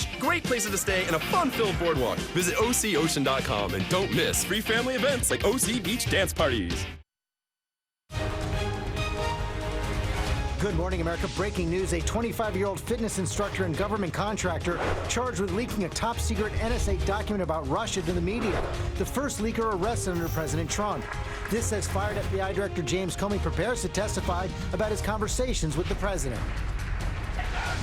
beach, great places to stay, and a fun-filled boardwalk. Visit OCOcean.com and don't miss free family events like OC Beach Dance Parties. Good morning, America. Breaking news. A 25-year-old fitness instructor and government contractor charged with leaking a top-secret NSA document about Russia to the media. The first leaker arrested under President Trump. This as fired FBI Director James Comey prepares to testify about his conversations with the president.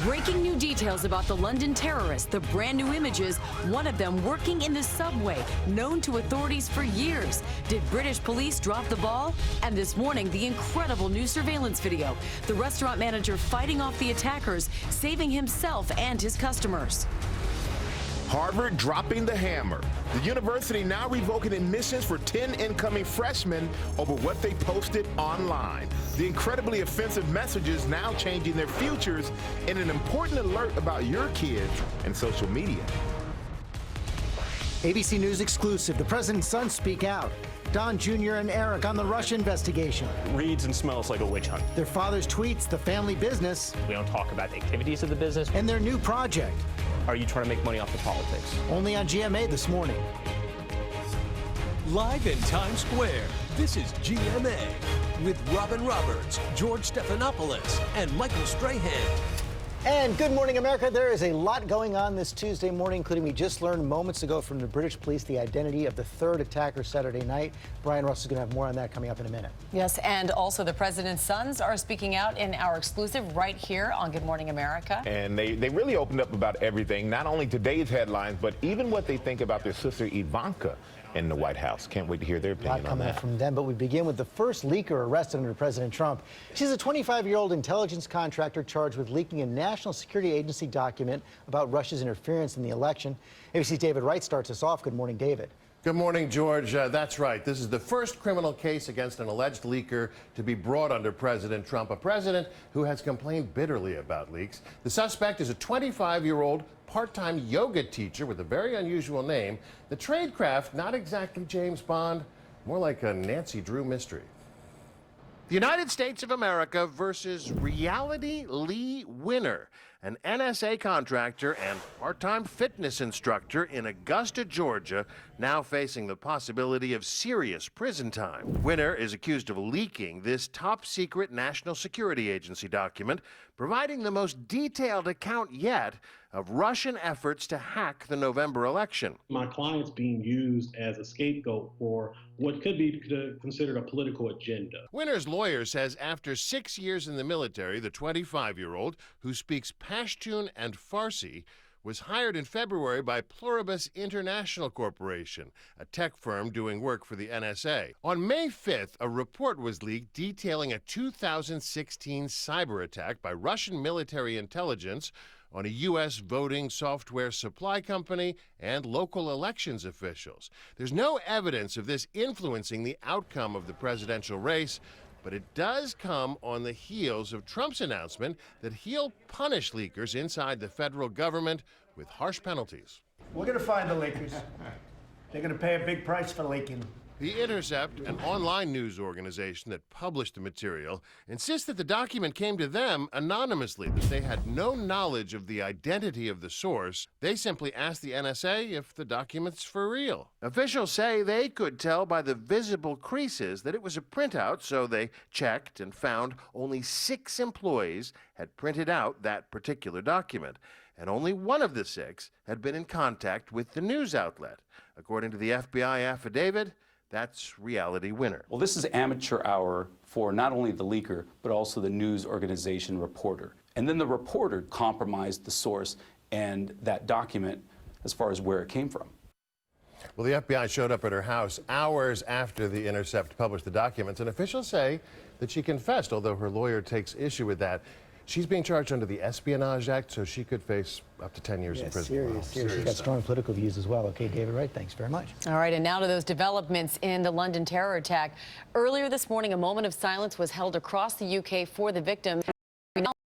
Breaking new details about the London terrorist, the brand new images, one of them working in the subway, known to authorities for years. Did British police drop the ball? And this morning, the incredible new surveillance video. The restaurant manager fighting off the attackers, saving himself and his customers. Harvard dropping the hammer. The university now revoking admissions for 10 incoming freshmen over what they posted online. The incredibly offensive messages now changing their futures in an important alert about your kids and social media. ABC News exclusive. The president's sons speak out. Don Jr. and Eric on the Russia investigation. Reads and smells like a witch hunt. Their father's tweets, the family business. We don't talk about the activities of the business. And their new project. Are you trying to make money off the politics? Only on GMA this morning. Live in Times Square, this is GMA with Robin Roberts, George Stephanopoulos, and Michael Strahan. And good morning, America. There is a lot going on this Tuesday morning, including we just learned moments ago from the British police the identity of the third attacker Saturday night. Brian Russ is going to have more on that coming up in a minute. Yes, and also the president's sons are speaking out in our exclusive right here on Good Morning America. And they really opened up about everything, not only today's headlines, but even what they think about their sister Ivanka in the White House. Can't wait to hear their opinion on that. A lot coming up from them, but we begin with the first leaker arrested under President Trump. She's a 25-year-old intelligence contractor charged with leaking a National Security Agency document about Russia's interference in the election. ABC's David Wright starts us off. Good morning, David. Good morning, George. That's right. This is the first criminal case against an alleged leaker to be brought under President Trump, a president who has complained bitterly about leaks. The suspect is a 25-year-old part-time yoga teacher with a very unusual name. The tradecraft, not exactly James Bond, more like a Nancy Drew mystery. The United States of America versus Reality Lee Winner, an NSA contractor and part-time fitness instructor in Augusta, Georgia, now facing the possibility of serious prison time. Winner is accused of leaking this top-secret National Security Agency document, providing the most detailed account yet of Russian efforts to hack the November election. My client's being used as a scapegoat for what could be considered a political agenda. Winner's lawyer says after 6 years in the military, the 25-year-old, who speaks Pashtun and Farsi, was hired in February by Pluribus International Corporation, a tech firm doing work for the NSA. On May 5th, a report was leaked detailing a 2016 cyber attack by Russian military intelligence on a U.S. voting software supply company and local elections officials. There's no evidence of this influencing the outcome of the presidential race, but it does come on the heels of Trump's announcement that he'll punish leakers inside the federal government with harsh penalties. We're going to find the leakers. They're going to pay a big price for leaking. The Intercept, an online news organization that published the material, insists that the document came to them anonymously, that they had no knowledge of the identity of the source. They simply asked the NSA if the document's for real. Officials say they could tell by the visible creases that it was a printout, so they checked and found only 6 employees had printed out that particular document, and only one of the 6 had been in contact with the news outlet. According to the FBI affidavit, that's Reality Winner. Well, this is amateur hour for not only the leaker, but also the news organization reporter. And then the reporter compromised the source and that document as far as where it came from. Well, the FBI showed up at her house hours after the Intercept published the documents, and officials say that she confessed, although her lawyer takes issue with that. She's being charged under the Espionage Act, so she could face up to 10 years in prison. Serious. She's got strong political views as well. Okay, David Wright, thanks very much. All right, and now to those developments in the London terror attack. Earlier this morning, a moment of silence was held across the UK for the victims.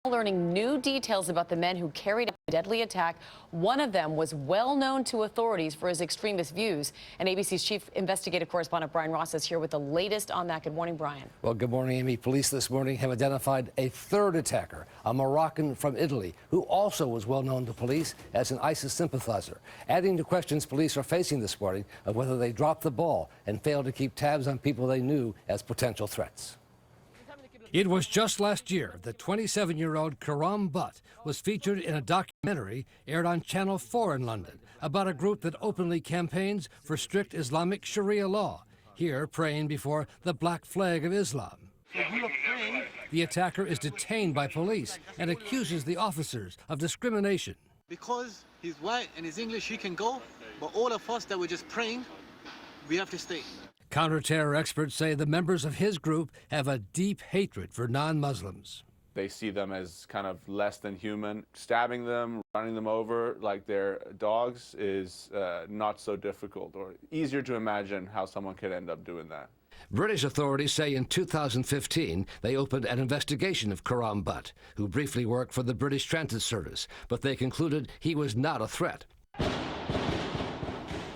Learning new details about the men who carried out the deadly attack. One of them was well known to authorities for his extremist views. And ABC's chief investigative correspondent Brian Ross is here with the latest on that. Good morning, Brian. Well, good morning, Amy. Police this morning have identified a third attacker, a Moroccan from Italy, who also was well known to police as an ISIS sympathizer, adding to questions police are facing this morning of whether they dropped the ball and failed to keep tabs on people they knew as potential threats. It was just last year that 27-year-old Karam Butt was featured in a documentary aired on Channel 4 in London about a group that openly campaigns for strict Islamic Sharia law, here praying before the black flag of Islam. The attacker is detained by police and accuses the officers of discrimination. Because he's white and he's English, he can go, but all of us that were just praying, we have to stay. Counter-terror experts say the members of his group have a deep hatred for non-Muslims. They see them as kind of less than human. Stabbing them, running them over like they're dogs is not so difficult, or easier to imagine how someone could end up doing that. British authorities say in 2015 they opened an investigation of Karam Butt, who briefly worked for the British Transit Service, but they concluded he was not a threat.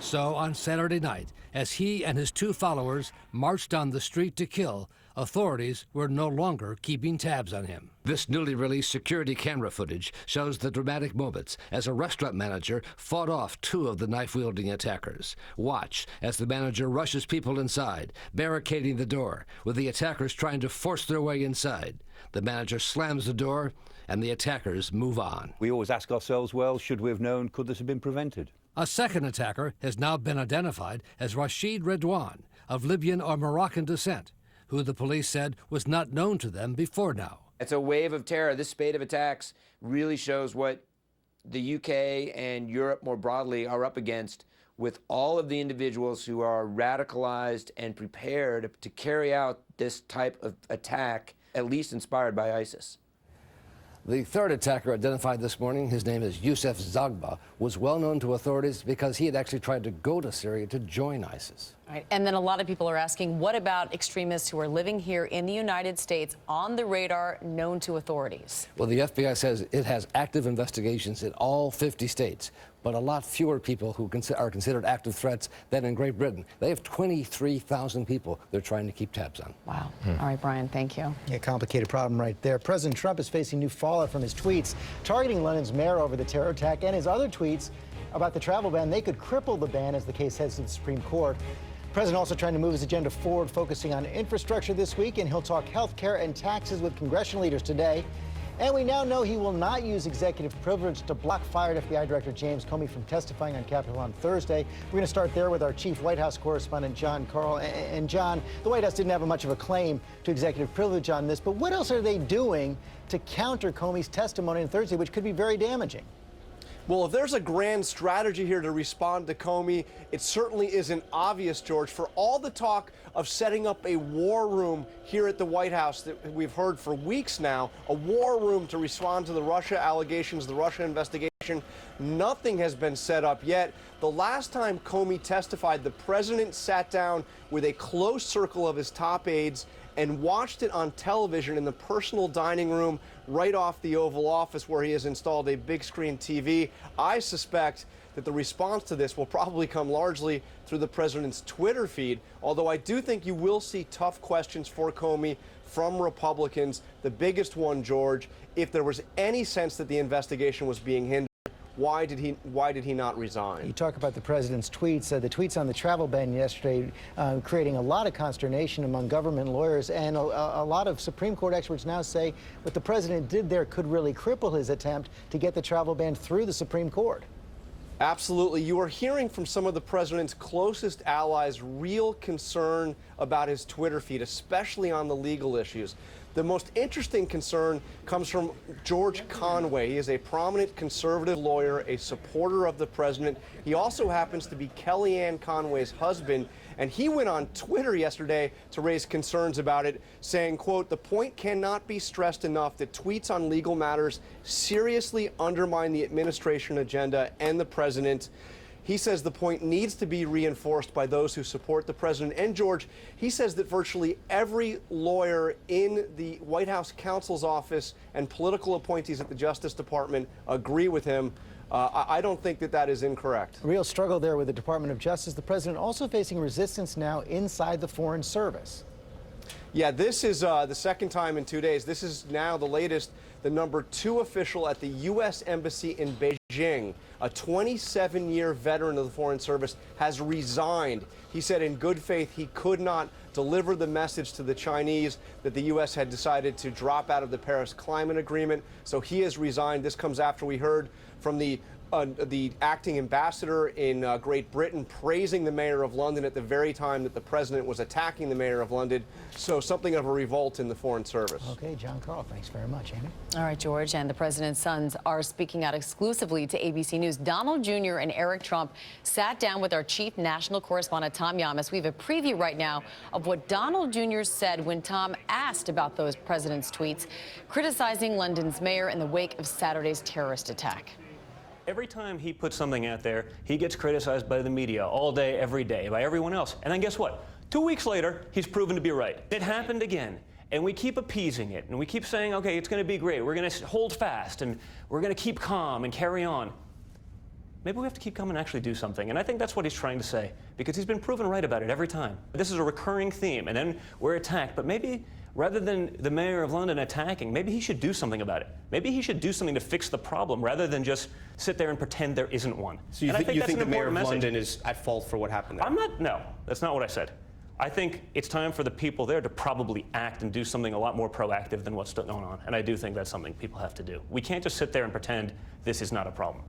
So on Saturday night, as he and his two followers marched down the street to kill, authorities were no longer keeping tabs on him. This newly released security camera footage shows the dramatic moments as a restaurant manager fought off two of the knife-wielding attackers. Watch as the manager rushes people inside, barricading the door, with the attackers trying to force their way inside. The manager slams the door, and the attackers move on. We always ask ourselves, well, should we have known? Could this have been prevented? A second attacker has now been identified as Rashid Redouane, of Libyan or Moroccan descent, who the police said was not known to them before now. It's a wave of terror. This spate of attacks really shows what the UK and Europe more broadly are up against, with all of the individuals who are radicalized and prepared to carry out this type of attack, at least inspired by ISIS. The third attacker identified this morning, his name is Youssef Zagba, was well known to authorities because he had actually tried to go to Syria to join ISIS. Right. And then a lot of people are asking, what about extremists who are living here in the United States on the radar, known to authorities? Well, the FBI says it has active investigations in all 50 states, but a lot fewer people who are considered active threats than in Great Britain. They have 23,000 people they're trying to keep tabs on. Wow. All right, Brian, thank you. Yeah, complicated problem right there. President Trump is facing new fallout from his tweets targeting London's mayor over the terror attack, and his other tweets about the travel ban. They could cripple the ban as the case heads to the Supreme Court. The president also trying to move his agenda forward, focusing on infrastructure this week, and he'll talk health care and taxes with congressional leaders today. And we now know he will not use executive privilege to block fired FBI Director James Comey from testifying on Capitol on Thursday. We're going to start there with our chief White House correspondent, John Carl. And John, the White House didn't have much of a claim to executive privilege on this, but what else are they doing to counter Comey's testimony on Thursday, which could be very damaging? Well, if there's a grand strategy here to respond to Comey, it certainly isn't obvious, George. For all the talk of setting up a war room here at the White House that we've heard for weeks now, a war room to respond to the Russia allegations, the Russia investigation, nothing has been set up yet. The last time Comey testified, the president sat down with a close circle of his top aides and watched it on television in the personal dining room right off the Oval Office, where he has installed a big screen TV. I suspect that the response to this will probably come largely through the president's Twitter feed, although I do think you will see tough questions for Comey from Republicans. The biggest one, George, if there was any sense that the investigation was being hindered, why did he not resign? You talk about the president's tweets. The tweets on the travel ban yesterday creating a lot of consternation among government lawyers, and a lot of Supreme Court experts now say what the president did there could really cripple his attempt to get the travel ban through the Supreme Court. Absolutely. You are hearing from some of the president's closest allies real concern about his Twitter feed, especially on the legal issues. The most interesting concern comes from George Conway. He is a prominent conservative lawyer, a supporter of the president. He also happens to be Kellyanne Conway's husband, and he went on Twitter yesterday to raise concerns about it, saying, quote, "The point cannot be stressed enough that tweets on legal matters seriously undermine the administration agenda and the president." He says the point needs to be reinforced by those who support the president. And George, he says that virtually every lawyer in the White House counsel's office and political appointees at the Justice Department agree with him. I don't think that that is incorrect. Real struggle there with the Department of Justice. The president also facing resistance now inside the Foreign Service. Yeah, this is the second time in 2 days. This is now the latest. The #2 official at the U.S. Embassy in Beijing, a 27-year veteran of the Foreign Service, has resigned. He said in good faith he could not deliver the message to the Chinese that the U.S. had decided to drop out of the Paris Climate Agreement. So he has resigned. This comes after we heard from the acting ambassador in Great Britain praising the mayor of London at the very time that the president was attacking the mayor of London. So something of a revolt in the Foreign Service. Okay, John Carl, thanks very much, Amy. All right, George, and the president's sons are speaking out exclusively to ABC News. Donald Jr. and Eric Trump sat down with our chief national correspondent, Tom Yamas. We have a preview right now of what Donald Jr. said when Tom asked about those president's tweets, criticizing London's mayor in the wake of Saturday's terrorist attack. Every time he puts something out there, he gets criticized by the media all day, every day, by everyone else. And then guess what? 2 weeks later, he's proven to be right. It happened again. And we keep appeasing it. And we keep saying, okay, it's going to be great. We're going to hold fast. And we're going to keep calm and carry on. Maybe we have to keep calm and actually do something. And I think that's what he's trying to say. Because he's been proven right about it every time. This is a recurring theme. And then we're attacked. But maybe rather than the mayor of London attacking, maybe he should do something about it. Maybe he should do something to fix the problem rather than just sit there and pretend there isn't one. So you think the mayor of London is at fault for what happened there? No, that's not what I said. I think it's time for the people there to probably act and do something a lot more proactive than what's going on. And I do think that's something people have to do. We can't just sit there and pretend this is not a problem.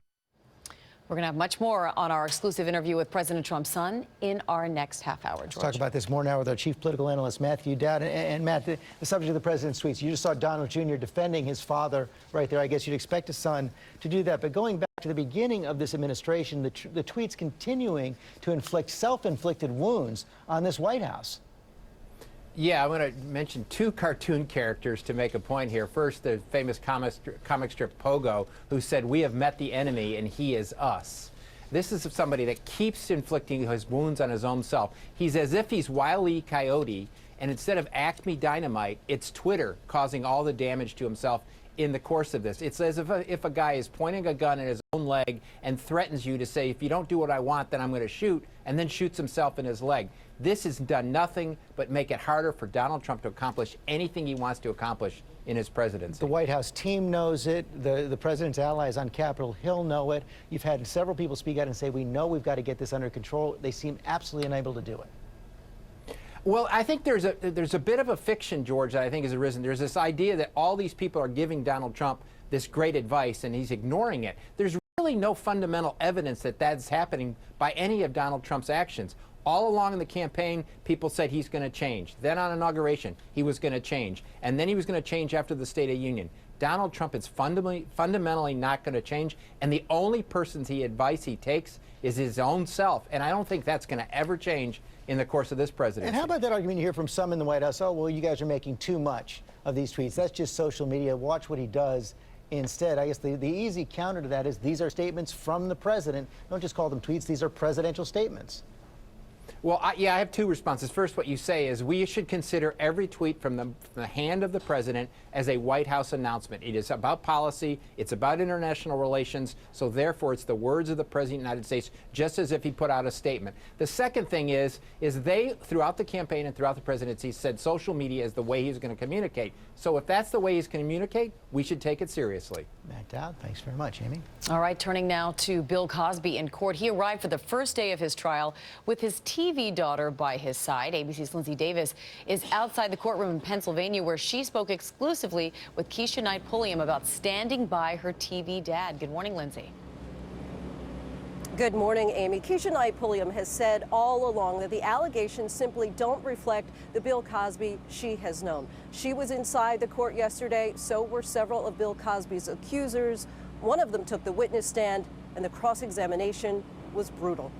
We're going to have much more on our exclusive interview with President Trump's son in our next half hour, George. Let's talk about this more now with our chief political analyst, Matthew Dowd. And Matt, the subject of the president's tweets, you just saw Donald Jr. defending his father right there. I guess you'd expect a son to do that. But going back to the beginning of this administration, the tweets continuing to inflict self-inflicted wounds on this White House. Yeah, I want to mention two cartoon characters to make a point here. First, the famous comic strip Pogo, who said, "We have met the enemy and he is us." This is somebody that keeps inflicting his wounds on his own self. He's as if he's Wile E. Coyote, and instead of Acme Dynamite, it's Twitter causing all the damage to himself in the course of this. It's as if a guy is pointing a gun at his own leg and threatens you to say, if you don't do what I want, then I'm going to shoot, and then shoots himself in his leg. This has done nothing but make it harder for Donald Trump to accomplish anything he wants to accomplish in his presidency. The White House team knows it. The president's allies on Capitol Hill know it. You've had several people speak out and say, we know we've got to get this under control. They seem absolutely unable to do it. Well, I think there's a bit of a fiction, George, that I think has arisen. There's this idea that all these people are giving Donald Trump this great advice and he's ignoring it. There's really no fundamental evidence that that's happening by any of Donald Trump's actions. All along in the campaign, people said he's going to change. Then on inauguration, he was going to change. And then he was going to change after the State of Union. Donald Trump is fundamentally not going to change. And the only person's advice he takes is his own self. And I don't think that's going to ever change in the course of this presidency. And how about that argument you hear from some in the White House? Oh, well, you guys are making too much of these tweets. That's just social media. Watch what he does instead. I guess the easy counter to that is these are statements from the president. Don't just call them tweets. These are presidential statements. Well, I have two responses. First, what you say is we should consider every tweet from the hand of the president as a White House announcement. It is about policy. It's about international relations. So therefore, it's the words of the President of the United States, just as if he put out a statement. The second thing is they, throughout the campaign and throughout the presidency, said social media is the way he's going to communicate. So if that's the way he's going to communicate, we should take it seriously. Matt Dowd, thanks very much, Amy. All right, turning now to Bill Cosby in court. He arrived for the first day of his trial with his TV daughter by his side. ABC's Lindsay Davis is outside the courtroom in Pennsylvania, where she spoke exclusively with Keisha Knight Pulliam about standing by her TV dad. Good morning, Lindsay. Good morning, Amy. Keisha Knight Pulliam has said all along that the allegations simply don't reflect the Bill Cosby she has known. She was inside the court yesterday, so were several of Bill Cosby's accusers. One of them took the witness stand, and the cross-examination was brutal.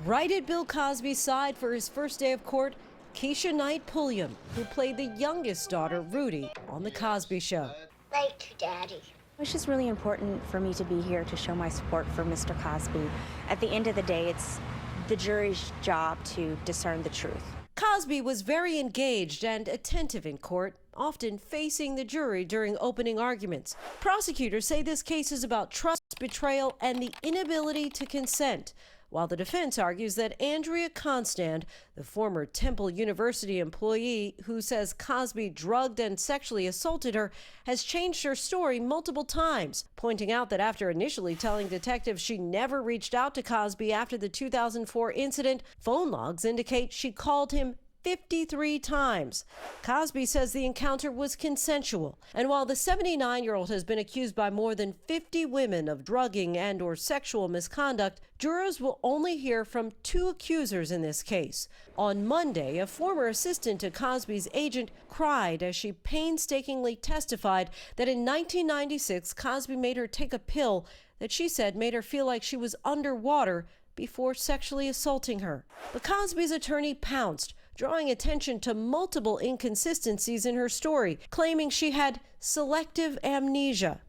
Right at Bill Cosby's side for his first day of court, Keisha Knight Pulliam, who played the youngest daughter, Rudy, on The Cosby Show. Like to Daddy. It's just really important for me to be here to show my support for Mr. Cosby. At the end of the day, it's the jury's job to discern the truth. Cosby was very engaged and attentive in court, often facing the jury during opening arguments. Prosecutors say this case is about trust, betrayal, and the inability to consent, while the defense argues that Andrea Constand, the former Temple University employee who says Cosby drugged and sexually assaulted her, has changed her story multiple times, pointing out that after initially telling detectives she never reached out to Cosby after the 2004 incident, phone logs indicate she called him 53 times. Cosby says the encounter was consensual. And while the 79-year-old has been accused by more than 50 women of drugging and or sexual misconduct, jurors will only hear from 2 accusers in this case. On Monday, a former assistant to Cosby's agent cried as she painstakingly testified that in 1996, Cosby made her take a pill that she said made her feel like she was underwater before sexually assaulting her. But Cosby's attorney pounced, drawing attention to multiple inconsistencies in her story, claiming she had selective amnesia.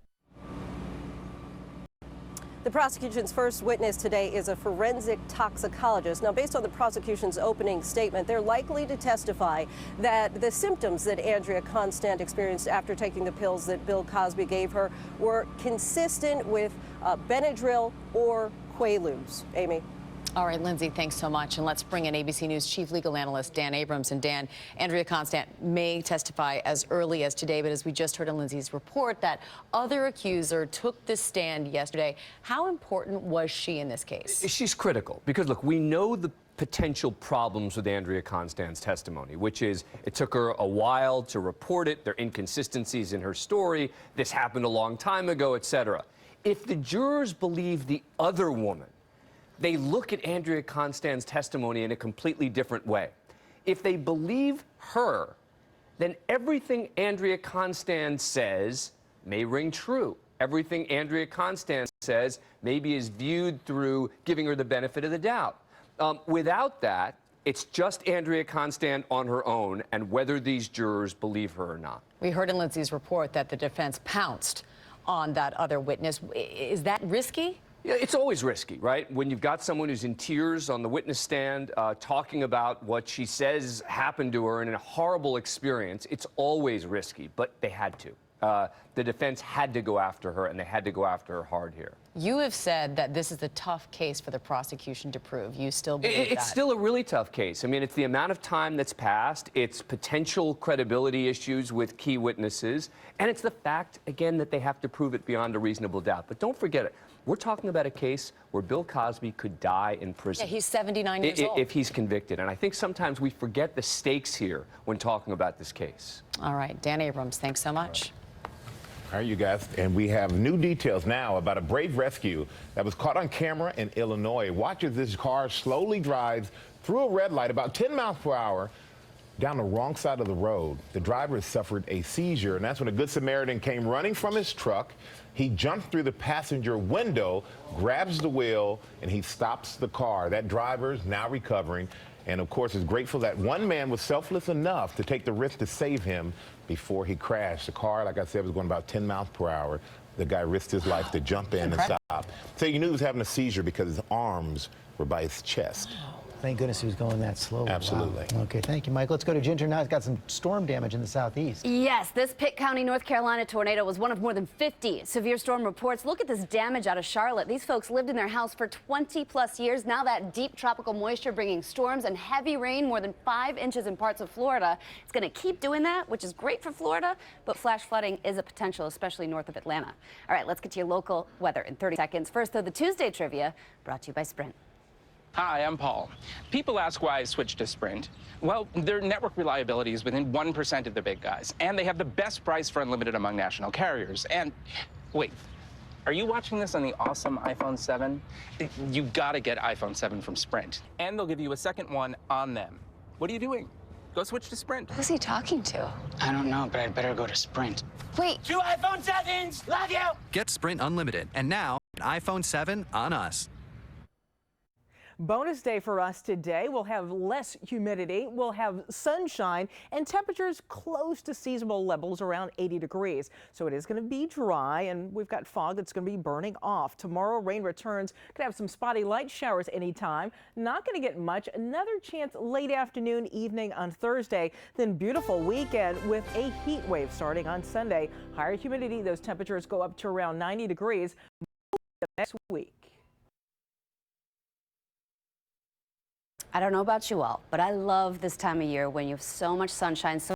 The prosecution's first witness today is a forensic toxicologist. Now, based on the prosecution's opening statement, they're likely to testify that the symptoms that Andrea Constand experienced after taking the pills that Bill Cosby gave her were consistent with Benadryl or Quaaludes. Amy? All right, Lindsay, thanks so much. And let's bring in ABC News chief legal analyst Dan Abrams. And Dan, Andrea Constand may testify as early as today, but as we just heard in Lindsay's report, that other accuser took the stand yesterday. How important was she in this case? She's critical because, look, we know the potential problems with Andrea Constand's testimony, which is it took her a while to report it, there are inconsistencies in her story, this happened a long time ago, etc. If the jurors believe the other woman, they look at Andrea Constand's testimony in a completely different way. If they believe her, then everything Andrea Constand says may ring true. Everything Andrea Constand says maybe is viewed through giving her the benefit of the doubt. Without that, it's just Andrea Constand on her own and whether these jurors believe her or not. We heard in Lindsay's report that the defense pounced on that other witness. Is that risky? Yeah, it's always risky, right? When you've got someone who's in tears on the witness stand talking about what she says happened to her in a horrible experience, it's always risky, but they had to. The defense had to go after her, and they had to go after her hard here. You have said that this is a tough case for the prosecution to prove. You still believe that? It's still a really tough case. I mean, it's the amount of time that's passed, it's potential credibility issues with key witnesses, and it's the fact, again, that they have to prove it beyond a reasonable doubt. But don't forget it. We're talking about a case where Bill Cosby could die in prison. Yeah, he's 79 years old. If he's convicted. And I think sometimes we forget the stakes here when talking about this case. All right, Dan Abrams, thanks so much. All right, you guys, and we have new details now about a brave rescue that was caught on camera in Illinois. Watch as this car slowly drives through a red light about 10 miles per hour down the wrong side of the road. The driver suffered a seizure, and that's when a Good Samaritan came running from his truck. He jumped through the passenger window, grabs the wheel, and he stops the car. That driver is now recovering, and of course is grateful that one man was selfless enough to take the risk to save him before he crashed. The car, like I said, was going about 10 miles per hour. The guy risked his life to jump in and stop. So you knew he was having a seizure because his arms were by his chest. Thank goodness he was going that slow. Absolutely. Wow. Okay, thank you, Mike. Let's go to Ginger now. It's got some storm damage in the southeast. Yes, this Pitt County, North Carolina tornado was one of more than 50 severe storm reports. Look at this damage out of Charlotte. These folks lived in their house for 20+ years. Now that deep tropical moisture bringing storms and heavy rain, more than 5 inches in parts of Florida. It's going to keep doing that, which is great for Florida, but flash flooding is a potential, especially north of Atlanta. All right, let's get to your local weather in 30 seconds. First, though, the Tuesday trivia brought to you by Sprint. Hi, I'm Paul. People ask why I switched to Sprint. Well, their network reliability is within 1% of the big guys, and they have the best price for unlimited among national carriers. And wait, are you watching this on the awesome iPhone 7? You gotta get iPhone 7 from Sprint, and they'll give you a second one on them. What are you doing? Go switch to Sprint. Who's he talking to? I don't know, but I'd better go to Sprint. Wait. 2 iPhone 7s! Love you! Get Sprint Unlimited, and now an iPhone 7 on us. Bonus day for us today. We'll have less humidity, we'll have sunshine, and temperatures close to seasonal levels around 80 degrees. So it is going to be dry, and we've got fog that's going to be burning off. Tomorrow, rain returns. Could have some spotty light showers anytime. Not going to get much. Another chance late afternoon, evening on Thursday. Then beautiful weekend with a heat wave starting on Sunday. Higher humidity, those temperatures go up to around 90 degrees next week. I don't know about you all, but I love this time of year when you have so much sunshine. So